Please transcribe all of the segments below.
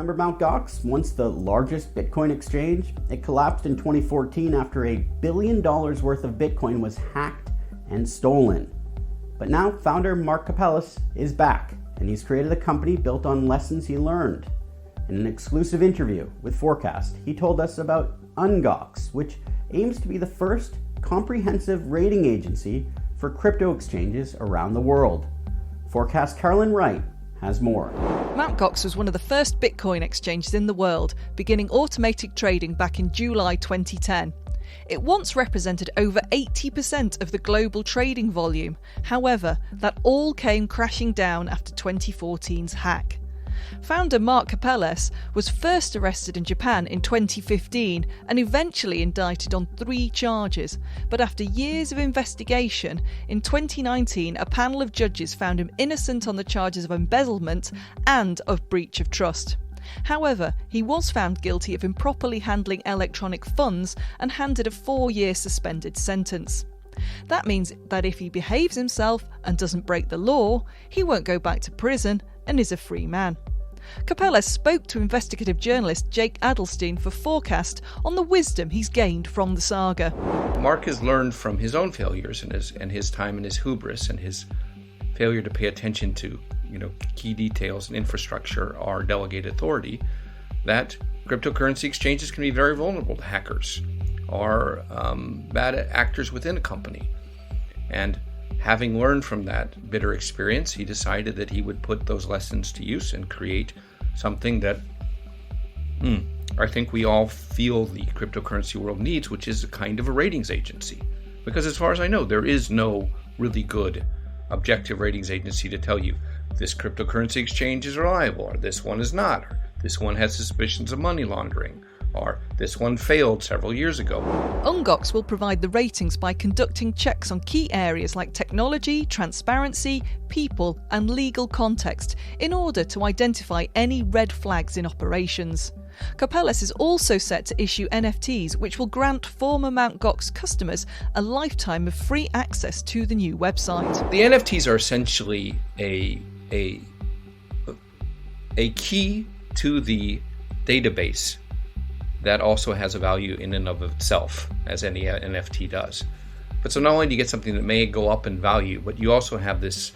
Remember Mt. Gox, once the largest Bitcoin exchange? It collapsed in 2014 after $1 billion worth of Bitcoin was hacked and stolen. But now founder Mark Karpeles is back, and he's created a company built on lessons he learned. In an exclusive interview with Forkast, he told us about UnGox, which aims to be the first comprehensive rating agency for crypto exchanges around the world. Forkast Caroline Wright has more. Mt. Gox was one of the first Bitcoin exchanges in the world, beginning automated trading back in July 2010. It once represented over 80% of the global trading volume. However, that all came crashing down after 2014's hack. Founder Mark Karpeles was first arrested in Japan in 2015 and eventually indicted on 3 charges. But after years of investigation, in 2019 a panel of judges found him innocent on the charges of embezzlement and of breach of trust. However, he was found guilty of improperly handling electronic funds and handed a 4-year suspended sentence. That means that if he behaves himself and doesn't break the law, he won't go back to prison and is a free man. Karpeles spoke to investigative journalist Jake Adelstein for Forkast on the wisdom he's gained from the saga. Mark has learned from his own failures and his time and his hubris and his failure to pay attention to key details and infrastructure or delegate authority, that cryptocurrency exchanges can be very vulnerable to hackers or bad actors within a company. And having learned from that bitter experience, he decided that he would put those lessons to use and create something that I think we all feel the cryptocurrency world needs, which is a kind of a ratings agency. Because as far as I know, there is no really good objective ratings agency to tell you this cryptocurrency exchange is reliable, or this one is not, or this one has suspicions of money laundering, or this one failed several years ago. UnGox will provide the ratings by conducting checks on key areas like technology, transparency, people and legal context in order to identify any red flags in operations. Karpeles is also set to issue NFTs, which will grant former Mt. Gox customers a lifetime of free access to the new website. The NFTs are essentially a key to the database that also has a value in and of itself, as any NFT does. But so not only do you get something that may go up in value, but you also have this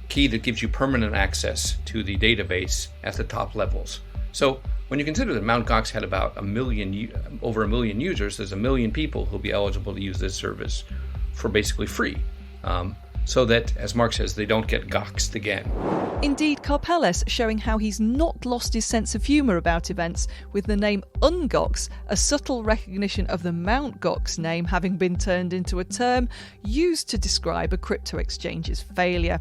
key that gives you permanent access to the database at the top levels. So when you consider that Mt. Gox had about over 1 million users, there's 1 million people who'll be eligible to use this service for basically free. So that, as Mark says, they don't get goxed again. Indeed, Karpeles showing how he's not lost his sense of humour about events, with the name UnGox, a subtle recognition of the Mt. Gox name having been turned into a term used to describe a crypto exchange's failure.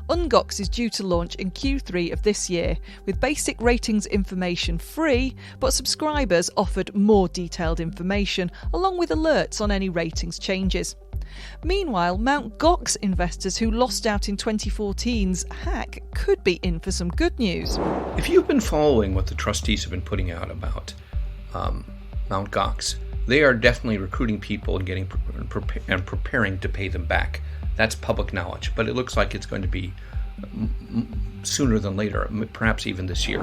UnGox is due to launch in Q3 of this year, with basic ratings information free, but subscribers offered more detailed information, along with alerts on any ratings changes. Meanwhile, Mt. Gox investors who lost out in 2014's hack could be in for some good news. If you've been following what the trustees have been putting out about Mt. Gox, they are definitely recruiting people and preparing to pay them back. That's public knowledge, but it looks like it's going to be sooner than later, perhaps even this year.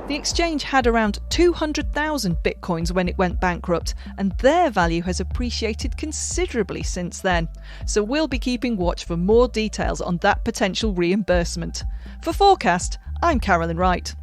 The exchange had around 200,000 bitcoins when it went bankrupt, and their value has appreciated considerably since then. So we'll be keeping watch for more details on that potential reimbursement. For Forkast, I'm Caroline Wright.